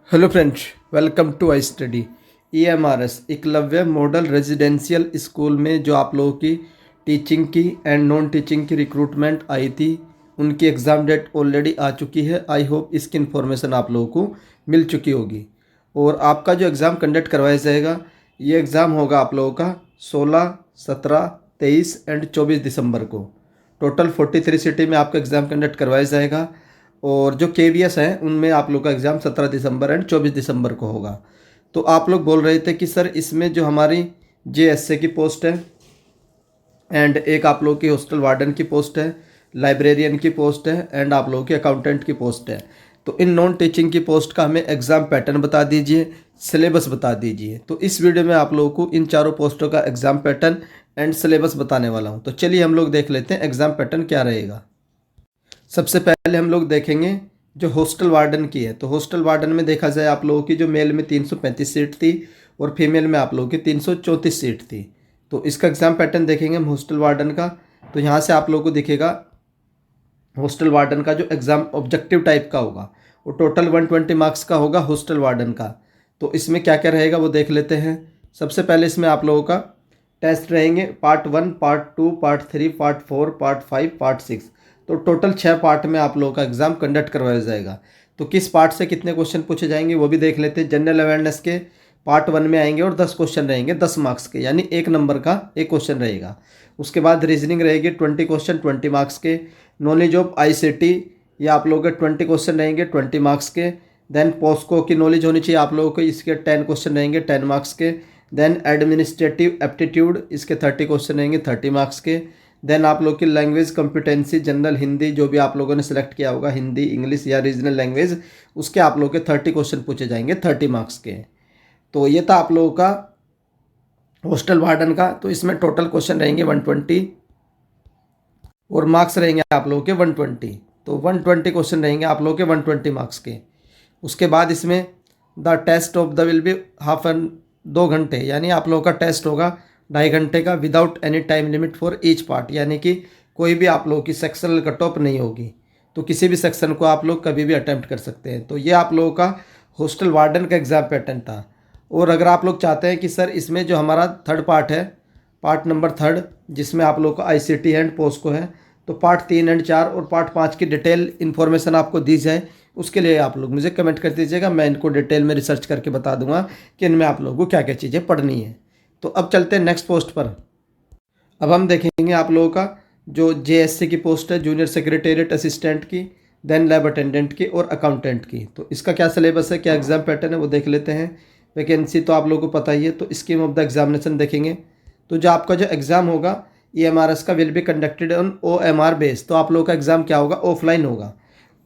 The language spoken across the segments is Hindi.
Hello friends, welcome to I study. EMRS Eklavya model residential school में जो आप लोगों की टीचिंग की एंड नॉन टीचिंग की रिक्रूटमेंट आई थी, उनकी एग्ज़ाम डेट ऑलरेडी आ चुकी है। आई होप इसकी इन्फॉर्मेशन आप लोगों को मिल चुकी होगी। और आपका जो एग्ज़ाम कंडक्ट करवाया जाएगा, ये एग्ज़ाम होगा आप लोगों का 16, 17, 23 एंड 24 दिसंबर को। टोटल 43 सिटी में आपका एग्ज़ाम कंडक्ट करवाया जाएगा। और जो KVS हैं उनमें आप लोग का एग्ज़ाम 17 दिसंबर एंड 24 दिसंबर को होगा। तो आप लोग बोल रहे थे कि सर इसमें जो हमारी JSA की पोस्ट है एंड एक आप लोग की हॉस्टल वार्डन की पोस्ट है, लाइब्रेरियन की पोस्ट है एंड आप लोगों की अकाउंटेंट की पोस्ट है। तो इन नॉन टीचिंग की पोस्ट का हमें एग्ज़ाम पैटर्न बता दीजिए, सिलेबस बता दीजिए। तो इस वीडियो में आप लोगों को इन चारों पोस्टों का एग्ज़ाम पैटर्न एंड सिलेबस बताने वाला हूँ। तो चलिए हम लोग देख लेते हैं एग्ज़ाम पैटर्न क्या रहेगा। सबसे पहले हम लोग देखेंगे जो हॉस्टल वार्डन की है। तो हॉस्टल वार्डन में देखा जाए आप लोगों की जो मेल में 335 सीट थी और फीमेल में आप लोगों की 334 सीट थी। तो इसका एग्ज़ाम पैटर्न देखेंगे हम हॉस्टल वार्डन का। तो यहाँ से आप लोगों को दिखेगा हॉस्टल वार्डन का जो एग्ज़ाम ऑब्जेक्टिव टाइप का होगा वो टोटल 120 मार्क्स का होगा हॉस्टल वार्डन का। तो इसमें क्या क्या रहेगा वो देख लेते हैं। सबसे पहले इसमें आप लोगों का टेस्ट रहेंगे, part 1, part 2, part 3, part 4, part 5, part 6। तो टोटल 6 पार्ट में आप लोगों का एग्ज़ाम कंडक्ट करवाया जाएगा। तो किस पार्ट से कितने क्वेश्चन पूछे जाएंगे वो भी देख लेते हैं। जनरल अवेयरनेस के पार्ट 1 में आएंगे और 10 क्वेश्चन रहेंगे 10 मार्क्स के, यानी 1 नंबर का एक क्वेश्चन रहेगा। उसके बाद रीजनिंग रहेगी 20 क्वेश्चन 20 मार्क्स के। नॉलेज ऑफ ICT ये आप लोगों के 20 क्वेश्चन रहेंगे 20 मार्क्स के। देन पोस्को की नॉलेज होनी चाहिए आप लोगों को, इसके 10 क्वेश्चन रहेंगे 10 मार्क्स के। देन एडमिनिस्ट्रेटिव एप्टीट्यूड इसके 30 क्वेश्चन रहेंगे 30 मार्क्स के। देन आप लोग की लैंग्वेज कॉम्पिटेंसी जनरल हिंदी, जो भी आप लोगों ने सेलेक्ट किया होगा, हिंदी, इंग्लिश या रीजनल लैंग्वेज, उसके आप लोगों के 30 क्वेश्चन पूछे जाएंगे 30 मार्क्स के। तो ये था आप लोगों का हॉस्टल वार्डन का। तो इसमें टोटल क्वेश्चन रहेंगे 120 और मार्क्स रहेंगे आप लोगों के 120। तो 120 क्वेश्चन रहेंगे आप लोगों के 120 मार्क्स के। उसके बाद इसमें the test of the will be half an 2 घंटे, यानी आप लोगों का टेस्ट होगा 2.5 घंटे का without any time limit for each part, यानी कि कोई भी आप लोगों की सेक्शनल कट ऑफ नहीं होगी। तो किसी भी सेक्शन को आप लोग कभी भी अटैम्प्ट कर सकते हैं। तो ये आप लोगों का हॉस्टल वार्डन का एग्ज़ाम पैटर्न था। और अगर आप लोग चाहते हैं कि सर इसमें जो हमारा थर्ड पार्ट है, पार्ट नंबर 3 जिसमें आप लोग का ICT एंड पोस्को है, तो पार्ट 3 एंड 4 और पार्ट 5 की डिटेल इन्फॉर्मेशन आपको दी जाए, उसके लिए आप लोग मुझे कमेंट कर दीजिएगा। मैं इनको डिटेल में रिसर्च करके बता दूंगा कि इनमें आप लोगों को क्या क्या चीज़ें पढ़नी है। तो अब चलते हैं नेक्स्ट पोस्ट पर। अब हम देखेंगे आप लोगों का जो JSC की पोस्ट है, जूनियर सेक्रेटेरिएट असिस्टेंट की, देन लैब अटेंडेंट की और अकाउंटेंट की। तो इसका क्या सिलेबस है, क्या एग्ज़ाम पैटर्न है वो देख लेते हैं। वैकेंसी तो आप लोगों को पता ही है। तो स्कीम ऑफ द एग्जामिनेशन देखेंगे। तो जो आपका जो एग्ज़ाम होगा EMRS का will be conducted on OMR base. तो आप लोगों का एग्ज़ाम क्या होगा, ऑफलाइन होगा।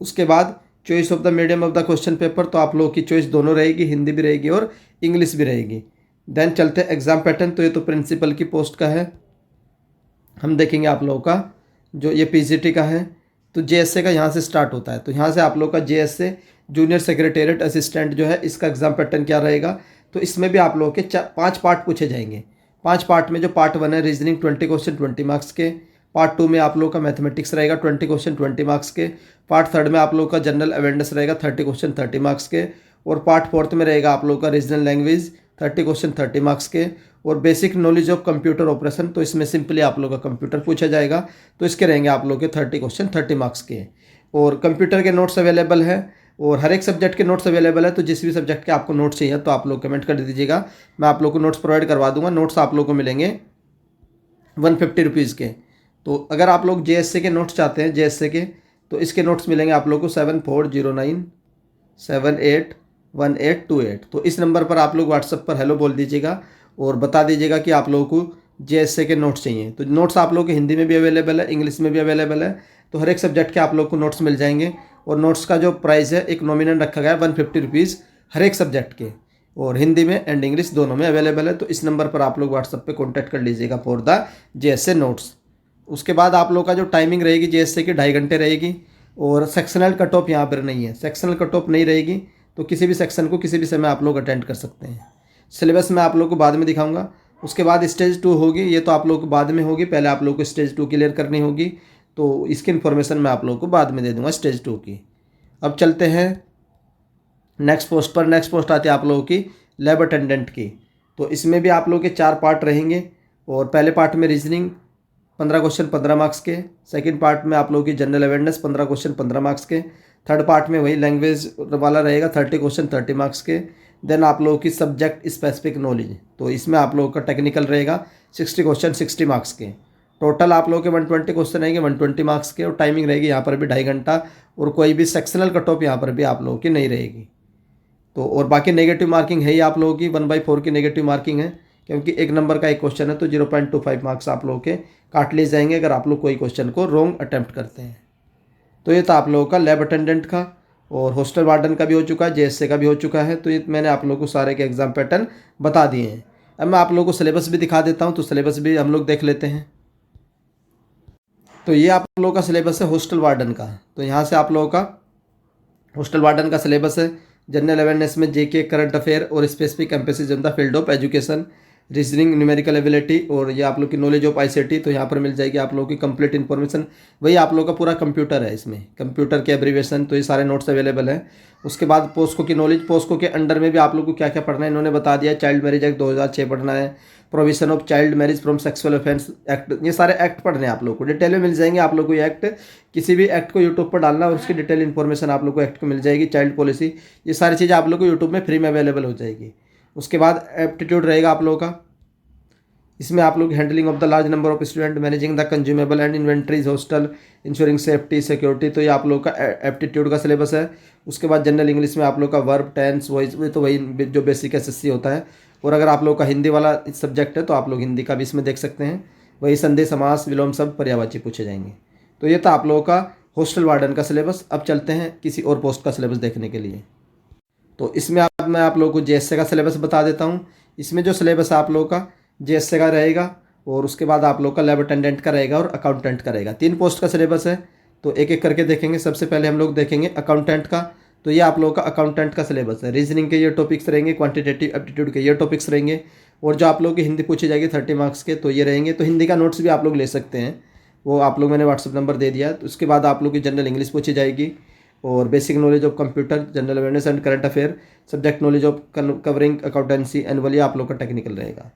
उसके बाद choice of the medium of the question paper, तो आप लोगों की चॉइस दोनों रहेगी, हिंदी भी रहेगी और इंग्लिश भी रहेगी। देन चलते हैं एग्ज़ाम पैटर्न। तो ये तो प्रिंसिपल की पोस्ट का है। हम देखेंगे आप लोगों का जो ये PGT का है। तो JSA का यहाँ से स्टार्ट होता है। तो यहाँ से आप लोग का JSA जूनियर सेक्रेटेरिएट असिस्टेंट जो है, इसका एग्ज़ाम पैटर्न क्या रहेगा। तो इसमें भी आप लोगों के 5 पार्ट पूछे जाएंगे। 5 पार्ट में जो पार्ट 1 है रीजनिंग 20 क्वेश्चन 20 मार्क्स के। पार्ट 2 में आप लोगों का मैथमेटिक्स रहेगा 20 क्वेश्चन 20 मार्क्स के। पार्ट 3 में आप लोगों का जनरल अवेयरनेस रहेगा 30 क्वेश्चन 30 मार्क्स के। और पार्ट 4 में रहेगा आप लोगों का रीजनल लैंग्वेज 30 क्वेश्चन 30 मार्क्स के। और basic knowledge of computer operation, तो इसमें सिंपली आप लोगों का कंप्यूटर पूछा जाएगा। तो इसके रहेंगे आप लोगों के 30 क्वेश्चन 30 मार्क्स के। और कंप्यूटर के नोट्स अवेलेबल है और हर एक सब्जेक्ट के नोट्स अवेलेबल है। तो जिस भी सब्जेक्ट के आपको नोट्स चाहिए तो आप लोग कमेंट कर दीजिएगा, मैं आप लोग को नोट्स प्रोवाइड करवा दूंगा। नोट्स आप लोग को मिलेंगे 150 रुपीज़ के। तो अगर आप लोग JSA के नोट्स चाहते हैं, JSA के, तो इसके नोट्स मिलेंगे आप लोग को 7409781828। तो इस नंबर पर आप लोग व्हाट्सएप पर हेलो बोल दीजिएगा और बता दीजिएगा कि आप लोगों को JSA के नोट्स चाहिए। तो नोट्स आप लोगों के हिंदी में भी अवेलेबल है, इंग्लिश में भी अवेलेबल है। तो हर एक सब्जेक्ट के आप लोग को नोट्स मिल जाएंगे। और नोट्स का जो प्राइस है एक नॉमिनल रखा गया है 150 रुपीज़ हर एक सब्जेक्ट के, और हिंदी में एंड इंग्लिश दोनों में अवेलेबल है। तो इस नंबर पर आप लोग व्हाट्सएप पे कांटेक्ट कर लीजिएगा फॉर द JSA नोट्स। उसके बाद आप लोग का जो टाइमिंग रहेगी JSA की 2.5 घंटे रहेगी। और सेक्शनल कट ऑफ यहाँ पर नहीं है, सेक्शनल कट ऑफ नहीं रहेगी। तो किसी भी सेक्शन को किसी भी समय आप लोग अटेंड कर सकते हैं। सिलेबस मैं आप लोग को बाद में दिखाऊंगा। उसके बाद स्टेज 2 होगी, ये तो आप लोग को बाद में होगी, पहले आप लोग को स्टेज 2 क्लियर करनी होगी। तो इसकी इन्फॉर्मेशन मैं आप लोगों को बाद में दे दूंगा स्टेज 2 की। अब चलते हैं नेक्स्ट पोस्ट आती है आप लोगों की लैब अटेंडेंट की। तो इसमें भी आप लोगों के 4 पार्ट रहेंगे। और पहले पार्ट में रीजनिंग 15 क्वेश्चन 15 मार्क्स के, सेकंड पार्ट में आप लोगों की जनरल अवेयरनेस 15 क्वेश्चन 15 मार्क्स के, थर्ड पार्ट में वही लैंग्वेज वाला रहेगा 30 क्वेश्चन 30 मार्क्स के। देन आप लोगों की सब्जेक्ट स्पेसिफिक नॉलेज, तो इसमें आप लोगों का टेक्निकल रहेगा 60 क्वेश्चन 60 मार्क्स के। टोटल आप लोगों के 120 क्वेश्चन रहेंगे 120 मार्क्स के। और टाइमिंग रहेगी यहाँ पर भी 2.5 घंटा। और कोई भी सेक्शनल कट ऑफ यहाँ पर भी आप लोगों की नहीं रहेगी। तो और बाकी नेगेटिव मार्किंग है ही आप लोगों की 1/4 की नेगेटिव मार्किंग है, क्योंकि 1 नंबर का एक क्वेश्चन है तो 0.25 मार्क्स आप लोगों के काट लिए जाएंगे अगर आप लोग कोई क्वेश्चन को रॉन्ग अटेम्प्ट करते हैं। तो ये था आप लोगों का लैब अटेंडेंट का। और हॉस्टल वार्डन का भी हो चुका है, जेएसए का भी हो चुका है। तो ये मैंने आप लोगों को सारे के एग्जाम पैटर्न बता दिए हैं। अब मैं आप लोगों को सिलेबस भी दिखा देता हूँ, तो सिलेबस भी हम लोग देख लेते हैं। तो ये आप लोगों का सिलेबस है हॉस्टल वार्डन का। तो यहाँ से आप लोगों का हॉस्टल वार्डन का सिलेबस है। जनरल अवेयरनेस में जेके, करंट अफेयर और specific emphasis in the field of education, reasoning, numerical ability और ये आप लोग की नॉलेज ऑफ आईसीटी। तो यहाँ पर मिल जाएगी आप लोगों की कंप्लीट इन्फॉर्मेशन। वही आप लोगों का पूरा कंप्यूटर है, इसमें कंप्यूटर के एब्रीविएशन, तो ये सारे नोट्स अवेलेबल हैं। उसके बाद पोस्को की नॉलेज, पोस्को के अंडर में भी आप लोग को क्या क्या पढ़ना है इन्होंने बता दिया। चाइल्ड मैरिज एक्ट 2006 पढ़ना है, provision of child marriage from sexual offence act, ये सारे एक्ट पढ़ने हैं आप लोग को। डिटेल में मिल जाएंगे आप लोग को ये एक्ट। किसी भी एक्ट को यूट्यूब पर डालना और उसकी डिटेल इन्फॉर्मेशन आप लोग को एक्ट को मिल जाएगी। चाइल्ड पॉलिसी, ये सारी चीज़ें आप लोग को यूट्यूब में फ्री में अवेलेबल हो जाएगी। उसके बाद एप्टीट्यूड रहेगा आप लोगों का। इसमें आप लोग handling of the large number of student, managing the consumable and inventories hostel, ensuring safety security, तो ये आप लोग का एप्टीट्यूड का सिलेबस है। उसके बाद जनरल इंग्लिश में आप लोग का वर्ब, टेंस, वॉइस, तो वही जो बेसिक एसएससी होता है। और अगर आप लोग का हिंदी वाला सब्जेक्ट है तो आप लोग हिंदी का भी इसमें देख सकते हैं। वही संधि, समास, विलोम शब्द, पर्यायवाची पूछे जाएंगे। तो ये था आप लोगों का हॉस्टल वार्डन का सिलेबस। अब चलते हैं किसी और पोस्ट का सिलेबस देखने के लिए। तो इसमें मैं आप लोगों को जेएसए का सिलेबस बता देता हूँ। इसमें जो सिलेबस है आप लोगों का जेएसए का रहेगा, और उसके बाद आप लोग का लैब अटेंडेंट का रहेगा और अकाउंटेंट का रहेगा। 3 पोस्ट का सिलेबस है, तो एक एक करके देखेंगे। सबसे पहले हम लोग देखेंगे अकाउंटेंट का। तो ये आप लोगों का अकाउंटेंट का सिलेबस है। रीजनिंग के ये टॉपिक्स रहेंगे, क्वांटिटेटिव एप्टीट्यूड के ये टॉपिक्स रहेंगे, और जो आप लोग की हिंदी पूछी जाएगी 30 मार्क्स के, तो ये रहेंगे। तो हिंदी का नोट्स भी आप लोग ले सकते हैं, वो आप लोग मैंने व्हाट्सअप नंबर दे दिया। तो उसके बाद आप लोग की जनरल इंग्लिश पूछी जाएगी, और basic knowledge of computer, general awareness and current affair, subject knowledge of covering accountancy annually आप लोग का टेक्निकल रहेगा।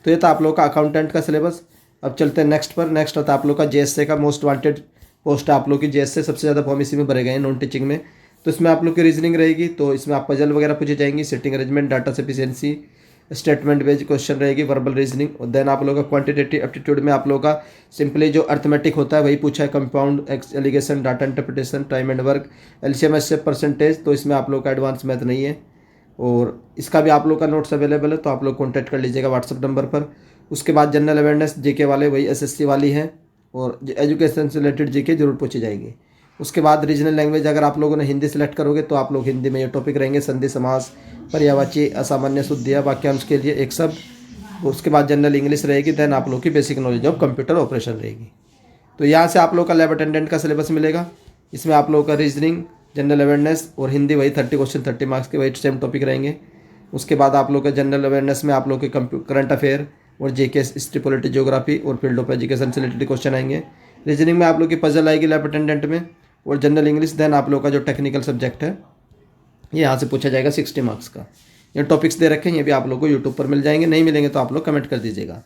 तो ये था आप लोग का अकाउंटेंट का सिलेबस। अब चलते हैं नेक्स्ट पर। नेक्स्ट होता है आप लोग का जेएसए का। मोस्ट वांटेड पोस्ट है आप लोग की जेएसए, सबसे ज़्यादा फॉर्म इसी में भरे गए हैं नॉन टीचिंग में। तो इसमें आप लोग की रीजनिंग रहेगी, तो इसमें आप पजल वगैरह पूछी जाएंगी, sitting arrangement, data sufficiency, statement based question रहेगी, वर्बल रीजनिंग। और देन आप लोग का क्वांटिटेटिव एप्टीट्यूड में आप लोग का सिंपली जो अर्थमेटिक होता है वही पूछा है, compound, alligation, data interpretation, time and work, LCM HCF, percentage. तो इसमें आप लोग का एडवांस मैथ नहीं है, और इसका भी आप लोग का नोट्स अवेलेबल है, तो आप लोग कॉन्टैक्ट कर लीजिएगा व्हाट्सअप नंबर पर। उसके बाद जनरल अवेयरनेस जीके वाले वही एसएससी वाली है, और एजुकेशन से रिलेटेड जीके जरूर पूछी जाएगी। उसके बाद रीजनल लैंग्वेज, अगर आप लोगों ने हिंदी सेलेक्ट करोगे तो आप लोग हिंदी में ये टॉपिक रहेंगे, संधि, समास, पर्यायवाची, असामान्य शुद्धियाँ, वाक्यांश के लिए एक शब्द। उसके बाद जनरल इंग्लिश रहेगी। देन आप लोग की basic knowledge of computer operation रहेगी। तो यहाँ से आप लोग का लैब अटेंडेंट का सिलेबस मिलेगा। इसमें आप लोग का रीजनिंग, जनरल अवेयरनेस और हिंदी वही 30 क्वेश्चन 30 मार्क्स के वही सेम टॉपिक रहेंगे। उसके बाद आप लोग का जनरल अवेयरनेस में आप लोग के करंट अफेयर और जेके, हिस्ट्री, पॉलिटी, ज्योग्राफी और फील्ड ऑफ एजुकेशन से रिलेटेड क्वेश्चन आएंगे। रीजनिंग में आप लोग की पजल आएगी लैब अटेंडेंट में, और जनरल इंग्लिश। देन आप लोग का जो टेक्निकल सब्जेक्ट है ये यहाँ से पूछा जाएगा 60 मार्क्स का। ये टॉपिक्स दे रखे हैं, ये भी आप लोग को यूट्यूब पर मिल जाएंगे, नहीं मिलेंगे तो आप लोग कमेंट कर दीजिएगा।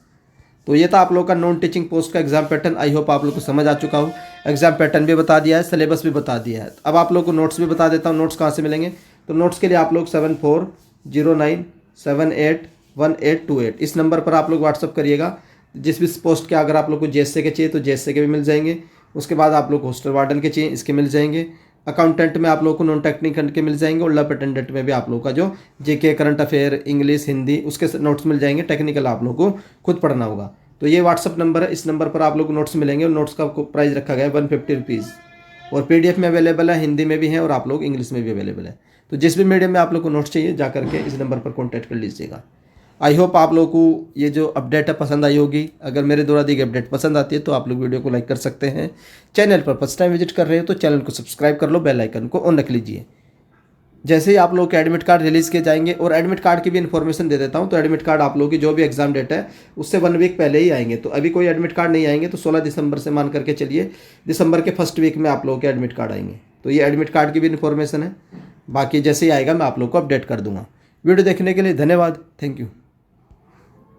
तो ये था आप लोग का नॉन टीचिंग पोस्ट का एग्जाम पैटर्न। आई होप आप लोग को समझ आ चुका हो। एग्जाम पैटर्न भी बता दिया है, सिलेबस भी बता दिया है। अब आप लोग को नोट्स भी बता देता हूँ, नोट्स कहाँ से मिलेंगे। तो नोट्स के लिए आप लोग 7409781828 इस नंबर पर आप लोग व्हाट्सअप करिएगा। जिस भी पोस्ट के अगर आप लोग को जेएसए के चाहिए तो जेएसए के भी मिल जाएंगे। उसके बाद आप लोग हॉस्टल वार्डन के चाहिए, इसके मिल जाएंगे। अकाउंटेंट में आप लोग को नॉन टेक्निकल के मिल जाएंगे, और लैब अटेंडेंट में भी आप लोग का जो जेके, करंट अफेयर, इंग्लिश, हिंदी उसके नोट्स मिल जाएंगे। टेक्निकल आप लोग को खुद पढ़ना होगा। तो ये व्हाट्सअप नंबर है, इस नंबर पर आप लोग को नोट्स मिलेंगे, और नोट्स का प्राइस रखा गया है 150 रुपीज़। और पीडीएफ में अवेलेबल है, हिंदी में भी है, और आप लोग इंग्लिश में भी अवेलेबल है। तो जिस भी मीडियम में आप लोग को नोट्स चाहिए जा करके इस नंबर पर कॉन्टैक्ट कर लीजिएगा। आई होप आप लोगों को ये जो अपडेट है पसंद आई होगी। अगर मेरे द्वारा दी गई अपडेट पसंद आती है तो आप लोग वीडियो को लाइक कर सकते हैं। चैनल पर फर्स्ट टाइम विजिट कर रहे हो तो चैनल को सब्सक्राइब कर लो, बेल आइकन को ऑन रख लीजिए। जैसे ही आप लोग के एडमिट कार्ड रिलीज़ किए जाएंगे, और एडमिट कार्ड की भी इन्फॉर्मेशन दे देता हूँ। तो एडमिट कार्ड आप लोगों की जो भी एग्जाम डेट है उससे 1 वीक पहले ही आएंगे। तो अभी कोई एडमिट कार्ड नहीं आएंगे, तो 16 दिसंबर से मान करके चलिए, दिसंबर के फर्स्ट वीक में आप लोगों के एडमिट कार्ड आएंगे। तो ये एडमिट कार्ड की भी इन्फॉर्मेशन है। बाकी जैसे ही आएगा मैं आप लोग को अपडेट कर दूंगा। वीडियो देखने के लिए धन्यवाद। Thank you.